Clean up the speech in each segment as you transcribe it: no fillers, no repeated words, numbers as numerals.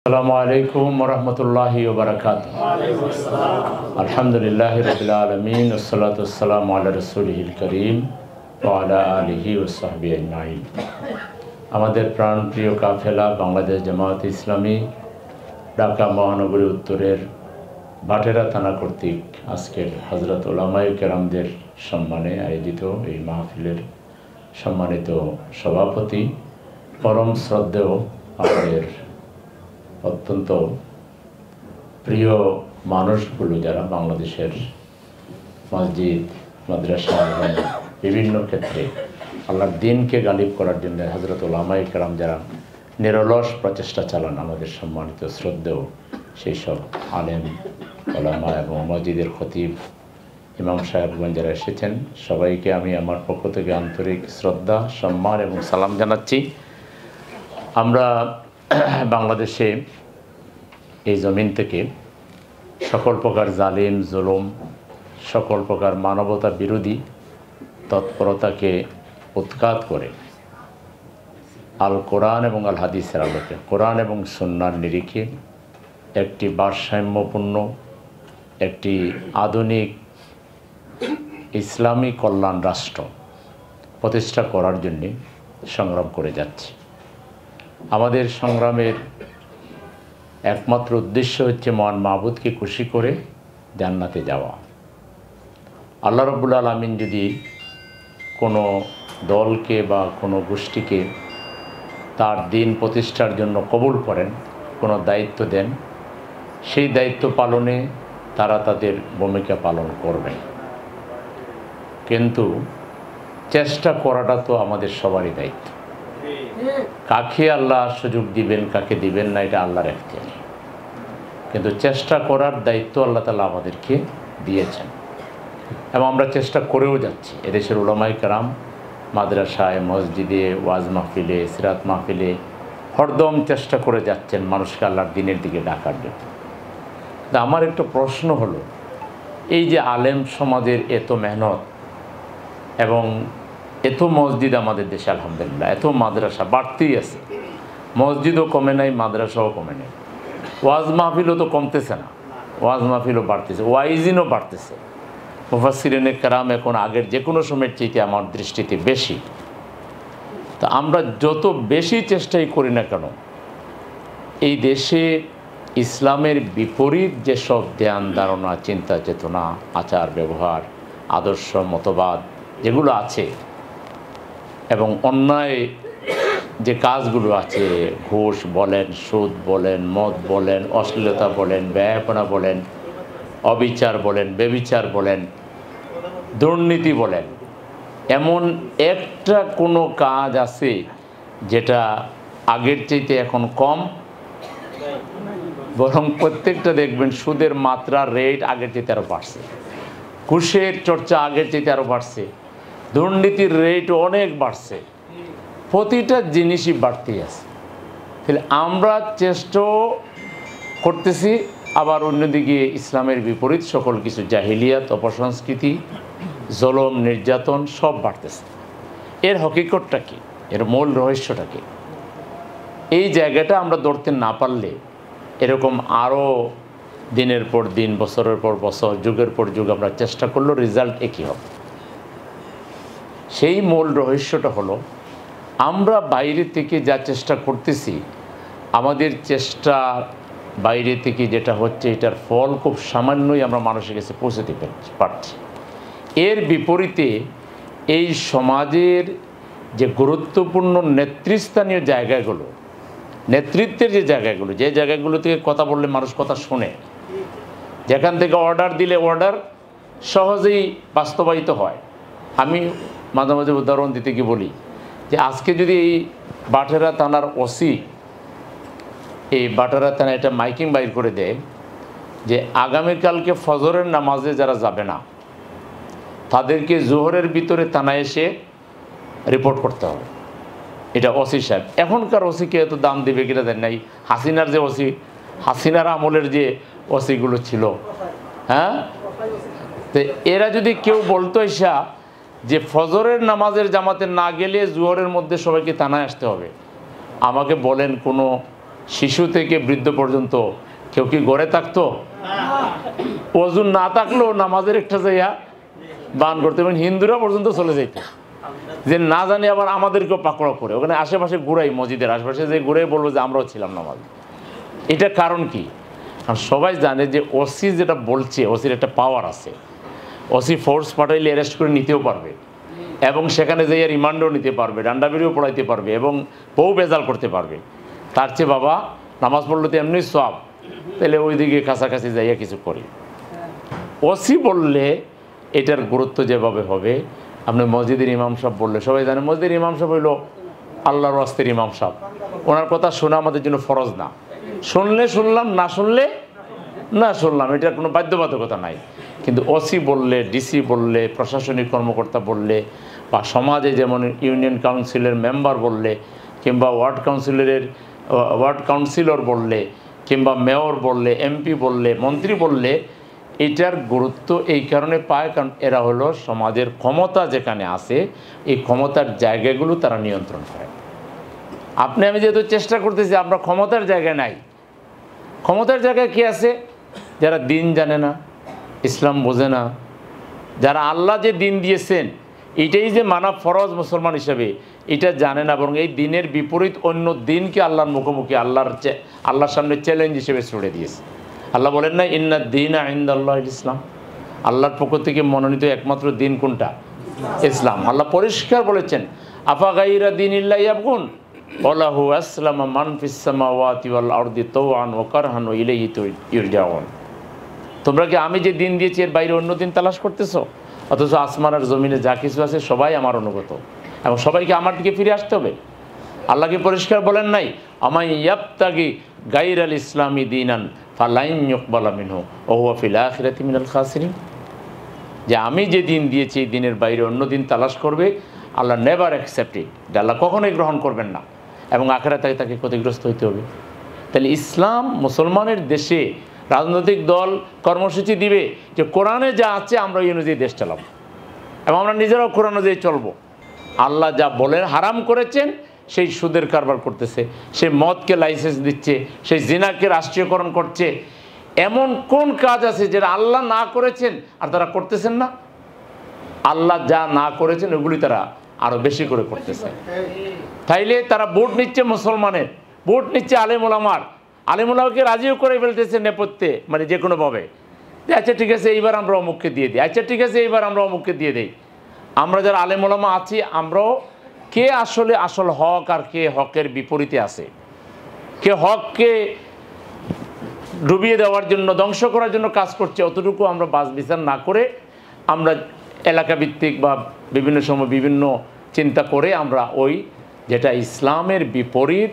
আসসালামু আলাইকুম ওয়া রাহমাতুল্লাহি ওয়া বারাকাতুহু। আলহামদুলিল্লাহি রাব্বিল আলামিন ওয়াসসালাতু ওয়াসসালামু আলা রাসূলিল কারীম ওয়া আলা আলিহি ওয়া সাহবিহি আজমাইন। আমাদের প্রাণপ্রিয় কাফেলা বাংলাদেশ জামায়াতে ইসলামী ঢাকা মহানগরী উত্তরের বাটেরা থানা কর্তৃক আজকের হযরত উলামায়ে কেরামদের সম্মানে আয়োজিত এই মাহফিলের সম্মানিত সভাপতি, পরম শ্রদ্ধেয় আমাদের অত্যন্ত প্রিয় মানুষগুলো যারা বাংলাদেশের মসজিদ মাদ্রাসা এবং বিভিন্ন ক্ষেত্রে আল্লাহর দ্বীনকে গালিব করার জন্য হযরত উলামায়ে কেরাম যারা নিরলস প্রচেষ্টা চালান, আমাদের সম্মানিত শ্রদ্ধেয় সেই সব আলেম ওলামা এবং মসজিদের খতিব ইমাম সাহেবগণ যারা এসেছেন, সবাইকে আমি আমার পক্ষ থেকে আন্তরিক শ্রদ্ধা, সম্মান এবং সালাম জানাচ্ছি। আমরা বাংলাদেশে এই জমিন থেকে সকল প্রকার জালিম জুলুম, সকল প্রকার মানবতা বিরোধী তৎপরতাকে উৎখাত করে আল কোরআন এবং আল হাদিসের আলোকে, কোরআন এবং সুন্নাহর নিরিখে একটি ভারসাম্যপূর্ণ, একটি আধুনিক ইসলামী কল্যাণ রাষ্ট্র প্রতিষ্ঠা করার জন্যে সংগ্রাম করে যাচ্ছে। আমাদের সংগ্রামের একমাত্র উদ্দেশ্য হচ্ছে মহান মাবুদকে খুশি করে জান্নাতে যাওয়া। আল্লাহ রাব্বুল আলামিন যদি কোনো দলকে বা কোনো গোষ্ঠীকে তার দ্বীন প্রতিষ্ঠার জন্য কবুল করেন, কোনো দায়িত্ব দেন, সেই দায়িত্ব পালনে তারা তাদের ভূমিকা পালন করবেন। কিন্তু চেষ্টা করাটা তো আমাদের সবারই দায়িত্ব। কাকে আল্লাহ সুযোগ দিবেন, কাকে দিবেন না, এটা আল্লাহর ইখতিয়ার। কিন্তু চেষ্টা করার দায়িত্ব আল্লাহ তাআলা আমাদেরকে দিয়েছেন এবং আমরা চেষ্টা করেও যাচ্ছি। এদেশের উলামায়ে কেরাম মাদ্রাসায়, মসজিদে, ওয়াজ মাহফিলে, সিরাত মাহফিলে হরদম চেষ্টা করে যাচ্ছেন মানুষকে আল্লাহর দ্বীনের দিকে ডাকার জন্য। তা আমার একটা প্রশ্ন হলো, এই যে আলেম সমাজের এত মেহনত এবং এত মসজিদ আমাদের দেশে আলহামদুলিল্লাহ, এত মাদ্রাসা বাড়তেই আছে, মসজিদও কমে নাই, মাদ্রাসাও কমে নাই, ওয়াজ মাহফিলও তো কমতেছে না, ওয়াজ মাহফিলও বাড়তেছে, ওয়াইজিনও বাড়তেছে। মুফাসসিরিনে কেরাম এখন আগের যে কোনো সময়ের চাইতে আমার দৃষ্টিতে বেশি। তা আমরা যত বেশি চেষ্টাই করি না কেন, এই দেশে ইসলামের বিপরীত যেসব ধ্যান ধারণা, চিন্তা চেতনা, আচার ব্যবহার, আদর্শ, মতবাদ যেগুলো আছে এবং অন্যায় যে কাজগুলো আছে, ঘুষ বলেন, সুদ বলেন, মদ বলেন, অশ্লীলতা বলেন, ব্যয়াপনা বলেন, অবিচার বলেন, বেবিচার বলেন, দুর্নীতি বলেন, এমন একটা কোনো কাজ আছে যেটা আগের চাইতে এখন কম? বরং প্রত্যেকটা দেখবেন সুদের মাত্রা, রেট আগের চাইতে আরও বাড়ছে, ঘুষের চর্চা আগের চাইতে আরও বাড়ছে, দুর্নীতির রেট অনেক বাড়ছে, প্রতিটা জিনিসই বাড়তেই আছে। তাহলে আমরা চেষ্টাও করতেছি, আবার অন্যদিকে ইসলামের বিপরীত সকল কিছু জাহিলিয়াত, অপসংস্কৃতি, জুলুম, নির্যাতন সব বাড়তেছে। এর হকিকতটা কি? এর মূল রহস্যটা কি? এই জায়গাটা আমরা ধরতে না পারলে এরকম আরও দিনের পর দিন, বছরের পর বছর, যুগের পর যুগ আমরা চেষ্টা করলেও রেজাল্ট একই হবে। সেই মূল রহস্যটা হলো, আমরা বাইরে থেকে যা চেষ্টা করতেছি, আমাদের চেষ্টা বাইরে থেকে যেটা হচ্ছে এটার ফল খুব সামান্যই আমরা মানুষের কাছে পৌঁছতে পারছি। এর বিপরীতে এই সমাজের যে গুরুত্বপূর্ণ নেতৃস্থানীয় জায়গাগুলো, নেতৃত্বের যে জায়গাগুলো, যে জায়গাগুলো থেকে কথা বললে মানুষ কথা শোনে, যেখান থেকে অর্ডার দিলে অর্ডার সহজেই বাস্তবায়িত হয়। আমি মাঝে মাঝে উদাহরণ দিতে গিয়ে বলি যে আজকে যদি এই বাটেরা থানার ওসি এই বাটেরা থানা এটা মাইকিং বাইর করে দেয় যে আগামীকালকে ফজরের নামাজে যারা যাবে না তাদেরকে জোহরের ভিতরে থানায় এসে রিপোর্ট করতে হবে, এটা ওসি সাহেব। এখনকার ওসিকে এত দাম দেবে কিনা দেন নাই, হাসিনার যে ওসি, হাসিনার আমলের যে ওসিগুলো ছিল, হ্যাঁ, তো এরা যদি কেউ বলতো এসা যে ফজরের নামাজের জামাতে না গেলে জোহরের মধ্যে সবাইকে থানায় আসতে হবে, আমাকে বলেন কোনো শিশু থেকে বৃদ্ধ পর্যন্ত কেউ কি গড়ে থাকতো? ওযু না থাকলেও নামাজের একটা জায়গা বান করতে, এবং হিন্দুরা পর্যন্ত চলে যেত, যে না জানি আবার আমাদেরকেও পাকড়াও করে ওখানে আশেপাশে ঘুরাই, মসজিদের আশেপাশে যে ঘুরে বলবো যে আমরাও ছিলাম নামাজ। এটা কারণ কি? কারণ সবাই জানে যে ওসি যেটা বলছে, ওসির একটা পাওয়ার আছে। ওসি ফোর্স পাঠাইলে অ্যারেস্ট করে নিতেও পারবে, এবং সেখানে যাইয়া রিমান্ডও নিতে পারবে, ডান্ডাবিড়িও পড়াইতে পারবে, এবং বউ বেজাল করতে পারবে। তার চেয়ে বাবা নামাজ পড়লে তো এমনি সব, তাহলে ওইদিকে কাছাকাছি যাইয়া কিছু করি। ওসি বললে এটার গুরুত্ব যেভাবে হবে, আপনি মসজিদের ইমাম সাহেব বললে সবাই জানে মসজিদের ইমাম সাহেব হইল আল্লাহর ওয়াস্তের ইমাম সাহেব, ওনার কথা শোনা আমাদের জন্য ফরজ না। শুনলে শুনলাম, না শুনলে না শুনলাম, এটার কোনো বাধ্যবাধকতা নাই। কিন্তু ওসি বললে, ডিসি বললে, প্রশাসনিক কর্মকর্তা বললে, বা সমাজে যেমন ইউনিয়ন কাউন্সিলের মেম্বার বললে, কিংবা ওয়ার্ড কাউন্সিলর বললে, কিংবা মেয়র বললে, এমপি বললে, মন্ত্রী বললে, এটার গুরুত্ব এই কারণে পায় কারণ এরা হলো সমাজের ক্ষমতা যেখানে আছে, এই ক্ষমতার জায়গাগুলো তারা নিয়ন্ত্রণ করে। আপনি আমি যেহেতু চেষ্টা করতেছি, আমরা ক্ষমতার জায়গায় নাই। ক্ষমতার জায়গায় কি আছে? যারা দিন জানে না, ইসলাম বোঝে না, যারা আল্লাহ যে দিন দিয়েছেন এটাই যে মানা ফরজ মুসলমান হিসাবে এটা জানে না, বরং এই দিনের বিপরীত অন্য দিনকে আল্লাহর মুখোমুখি আল্লাহর সামনে চ্যালেঞ্জ হিসেবে ছুড়ে দিয়েছে। আল্লাহ বলেন না ইন্না দীনা ইনদাল্লাহিল ইসলাম, আল্লাহর পক্ষ থেকে মনোনীত একমাত্র দিন কোনটা? ইসলাম। আল্লাহ পরিষ্কার বলেছেন আফা গায়রা দীনিল্লাহি ইয়াবগুন ওয়ালাহু আসলামা মান ফিস সামাওয়াতি ওয়াল আরদি তাওআন ওয়া কারহান ওয়া ইলাইহি ইরজাউন। তোমরা কি আমি যে দিন দিয়েছি এর বাইরে অন্য দিন তালাশ করতেছো? অথচ আসমান আর জমিনে যা কিছু আছে সবাই আমার অনুগত, এবং সবাইকে আমার দিকে ফিরে আসতে হবে। আল্লাহকে পরিষ্কার বলেন নাই আমাই ইয়াবতাগি গায়রাল ইসলামি দীনান ফালাইন ইউকবালা মিনহু ওয়া হুয়া ফিল আখিরাতি মিনাল খাসিরিন, যে আমি যে দিন দিয়েছি এই দিনের বাইরে অন্য দিন তালাশ করবে, আল্লাহ নেভার অ্যাকসেপ্ট ইট, আল্লাহ কখনোই গ্রহণ করবেন না, এবং আখিরাতে তাকে ক্ষতিগ্রস্ত হইতে হবে। তাহলে ইসলাম মুসলমানের দেশে রাজনৈতিক দল কর্মসূচি দিবে যে কোরআনে যা আছে আমরা এই অনুযায়ী দেশ চালাবো, এবং আমরা নিজেরাও কোরআন অনুযায়ী চলবো। আল্লাহ যা বলেন হারাম করেছেন, সেই সুদের কারবার করতেছে, সে মদকে লাইসেন্স দিচ্ছে, সেই জিনাকে রাষ্ট্রীয়করণ করছে। এমন কোন কাজ আছে যেটা আল্লাহ না করেছেন আর তারা করতেছেন না? আল্লাহ যা না করেছেন ওগুলি তারা আরও বেশি করে করতেছে। তাইলে তারা ভোট নিচ্ছে মুসলমানের, ভোট নিচ্ছে আলেম ওলামার, আলেম ওলামাকে রাজিও করে ফেলতেছে নেপথ্যে, মানে যে কোনোভাবে, যে আচ্ছা ঠিক আছে এইবার আমরা অমুককে দিয়ে দিই, আচ্ছা ঠিক আছে এইবার আমরা অমুককে দিয়ে দিই। আমরা যারা আলেম ওলামা আছি আমরাও কে আসলে আসল হক আর কে হকের বিপরীতে আছে, কে হককে ডুবিয়ে দেওয়ার জন্য, ধ্বংস করার জন্য কাজ করছে, অতটুকু আমরা বাছ বিচার না করে আমরা এলাকাভিত্তিক বা বিভিন্ন সময় বিভিন্ন চিন্তা করে আমরা ওই যেটা ইসলামের বিপরীত,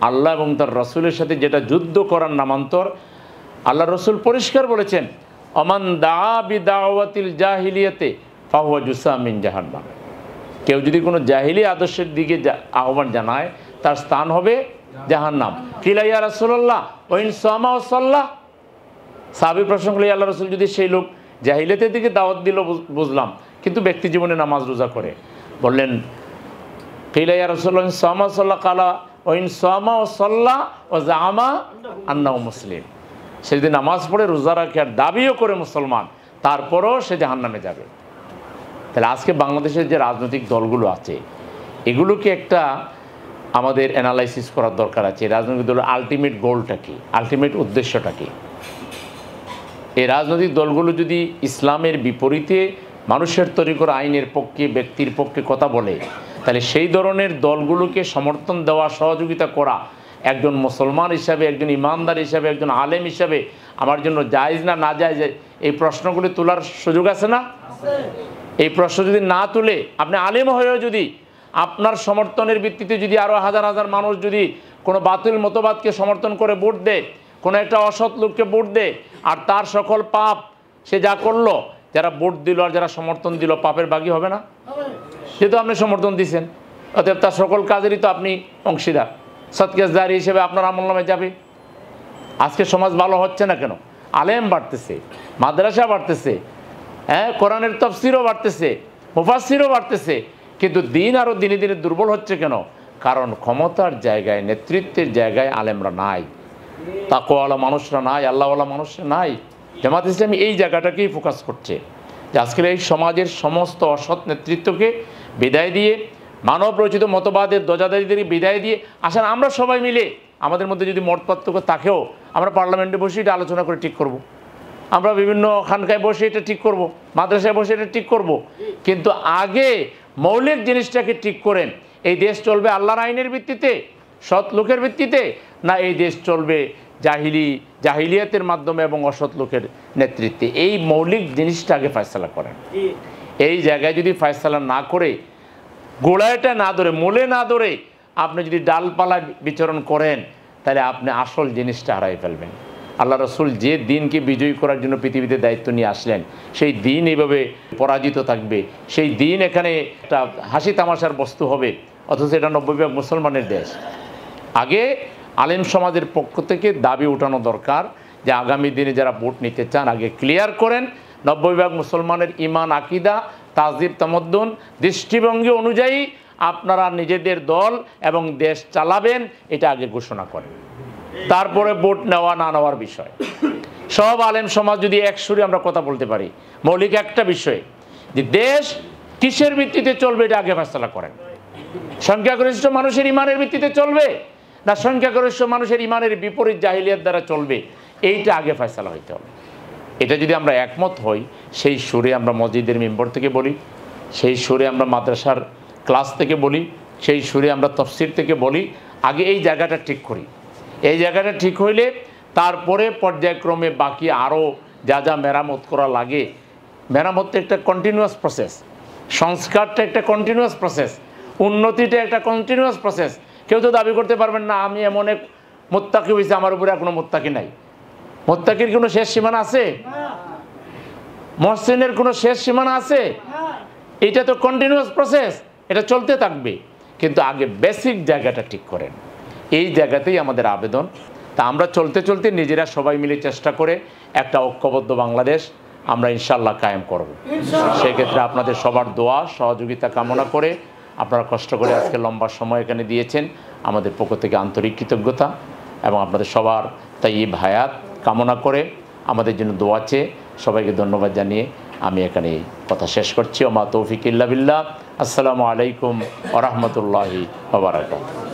আল্লাহ এবং তার রসুলের সাথে যেটা যুদ্ধ করার নামান্তর, আল্লাহ রসুল পরিষ্কার বলেছেন অমান দা বিদাওয়াতিল জাহিলিয়াতে ফাহুয়া জুসা মিন জাহান্নাম, কেউ যদি কোনো জাহিলি আদর্শের দিকে আহ্বান জানায় তার স্থান হবে জাহান্নাম। কিলা ইয়া রাসূলুল্লাহ ওয়াইন সামা ওয়া সাল্লাহ, সাহাবী প্রশ্ন করলে আল্লাহ রসুল যদি সেই লোক জাহিলিয়াতের দিকে দাওয়াত দিল বুঝলাম, কিন্তু ব্যক্তি জীবনে নামাজ রোজা করে, বললেন কিলা ইয়া রাসূলুল্লাহ সামা ওয়া সাল্লাহ কালা ওয়াইন সামা ওয়া সাল্লাহ ওয়া জামা আন্নাহু মুসলিম, সে যদি নামাজ পড়ে রোজা রাখে আর দাবিও করে মুসলমান, তারপরও সে জাহান্নামে যাবে। তাহলে আজকে বাংলাদেশের যে রাজনৈতিক দলগুলো আছে এগুলোকে একটা আমাদের অ্যানালাইসিস করার দরকার আছে। রাজনৈতিক দলের আলটিমেট গোলটা কী, আলটিমেট উদ্দেশ্যটা কী? এই রাজনৈতিক দলগুলো যদি ইসলামের বিপরীতে মানুষের তৈরি করা আইনের পক্ষে, ব্যক্তির পক্ষে কথা বলে, তাহলে সেই ধরনের দলগুলোকে সমর্থন দেওয়া, সহযোগিতা করা একজন মুসলমান হিসাবে, একজন ইমানদার হিসাবে, একজন আলেম হিসাবে আমার জন্য জায়েজ না না জায়েজ, এই প্রশ্নগুলি তোলার সুযোগ আছে না? এই প্রশ্ন যদি না তুলে আপনি আলেম হয়েও যদি আপনার সমর্থনের ভিত্তিতে যদি আরও হাজার হাজার মানুষ যদি কোনো বাতিল মতবাদকে সমর্থন করে ভোট দেয়, কোনো একটা অসৎ লোককে ভোট দেয়, আর তার সকল পাপ সে যা করলো, যারা ভোট দিল আর যারা সমর্থন দিল পাপের ভাগী হবে না? যেহেতু আপনি সমর্থন দিয়েছেন, অতএব তার সকল কাজেরই তো আপনি অংশীদার, সৎকাজদারি হিসেবে আপনার আমলনামে যাবে। আজকে সমাজ ভালো হচ্ছে না কেন? আলেম বাড়তেছে, মাদ্রাসা বাড়তেছে, হ্যাঁ কোরআনের তাফসীরও বাড়তেছে, মুফাসসিরও বাড়তেছে, কিন্তু দিন আরও দিনে দিনে দুর্বল হচ্ছে কেন? কারণ ক্ষমতার জায়গায়, নেতৃত্বের জায়গায় আলেমরা নাই, তাকওয়াওয়ালা মানুষরা নাই, আল্লাহওয়ালা মানুষরা নাই। জামাত ইসলামী এই জায়গাটাকেই ফোকাস করছে যে আজকের এই সমাজের সমস্ত অসৎ নেতৃত্বকে বিদায় দিয়ে, মানব রচিত মতবাদের দজাদারিদের বিদায় দিয়ে আসেন আমরা সবাই মিলে, আমাদের মধ্যে যদি মত পার্থক্য থাকেও আমরা পার্লামেন্টে বসে এটা আলোচনা করে ঠিক করব। আমরা বিভিন্ন খানকায় বসে এটা ঠিক করব, মাদ্রাসায় বসে এটা ঠিক করব। কিন্তু আগে মৌলিক জিনিসটাকে ঠিক করেন, এই দেশ চলবে আল্লাহর আইনের ভিত্তিতে, সৎ লোকের ভিত্তিতে, না এই দেশ চলবে জাহিলিয়াতের মাধ্যমে এবং অসৎ লোকের নেতৃত্বে। এই মৌলিক জিনিসটা আগে ফয়সালা করেন। এই জায়গায় যদি ফয়সালা না করে, গোড়াটা না ধরে, মূলে না ধরে আপনি যদি ডালপালা বিচরণ করেন, তাহলে আপনি আসল জিনিসটা হারাই ফেলবেন। আল্লাহ রসুল যে দিনকে বিজয়ী করার জন্য পৃথিবীতে দায়িত্ব নিয়ে আসলেন, সেই দিন এইভাবে পরাজিত থাকবে, সেই দিন এখানে একটা হাসি তামাশার বস্তু হবে, অথচ এটা 90% মুসলমানের দেশ। আগে আলেম সমাজের পক্ষ থেকে দাবি উঠানো দরকার যে আগামী দিনে যারা ভোট নিতে চান আগে ক্লিয়ার করেন 90% মুসলমানের ইমান, আকিদা, তাহজিব, তামাদ্দুন, দৃষ্টিভঙ্গি অনুযায়ী আপনারা নিজেদের দল এবং দেশ চালাবেন, এটা আগে ঘোষণা করেন। তারপরে ভোট নেওয়া না নেওয়ার বিষয়। সব আলেম সমাজ যদি একসুরে আমরা কথা বলতে পারি মৌলিক একটা বিষয়ে, যে দেশ কিসের ভিত্তিতে চলবে এটা আগে ফয়সালা করেন। সংখ্যাগরিষ্ঠ মানুষের ইমানের ভিত্তিতে চলবে, না সংখ্যাগরিষ্ঠ মানুষের ইমানের বিপরীত জাহিলিয়াত দ্বারা চলবে, এইটা আগে ফয়সালা হইতে হবে। এটা যদি আমরা একমত হই, সেই সুরে আমরা মসজিদের মেম্বর থেকে বলি, সেই সুরে আমরা মাদ্রাসার ক্লাস থেকে বলি, সেই সুরে আমরা তাফসীর থেকে বলি, আগে এই জায়গাটা ঠিক করি। এই জায়গাটা ঠিক হইলে তারপরে পর্যায়ক্রমে বাকি আরও যা যা মেরামত করা লাগে, মেরামতটা একটা কন্টিনিউয়াস প্রসেস, সংস্কারটা একটা কন্টিনিউয়াস প্রসেস, উন্নতিটা একটা কন্টিনিউয়াস প্রসেস। কেউ তো দাবি করতে পারবেন না আমি এমন এক মুত্তাকি হয়েছে, আমার উপরে আর কোনো মুত্তাকি নাই। মুত্তাকির কোনো শেষ সীমানা আছে? মহসিনের কোনো শেষ সীমানা আছে? এটা তো কন্টিনিউয়াস প্রসেস, এটা চলতে থাকবে। কিন্তু আগে বেসিক জায়গাটা ঠিক করেন, এই জায়গাতেই আমাদের আবেদন। তা আমরা চলতে চলতে নিজেরা সবাই মিলে চেষ্টা করে একটা ঐক্যবদ্ধ বাংলাদেশ আমরা ইনশাআল্লাহ কায়েম করব। সেক্ষেত্রে আপনাদের সবার দোয়া সহযোগিতা কামনা করে, আপনারা কষ্ট করে আজকে লম্বা সময় এখানে দিয়েছেন, আমাদের পক্ষ থেকে আন্তরিক কৃতজ্ঞতা এবং আপনাদের সবার তাইয়িব হায়াত কামনা করে আমাদের জন্য দোয়া চেয়ে সবাইকে ধন্যবাদ জানিয়ে আমি এখানে কথা শেষ করছি। ওমা তৌফিক ইল্লা বিল্লাহ। আসসালামু আলাইকুম ওয়া রাহমাতুল্লাহি ওয়া বারাকাতুহু।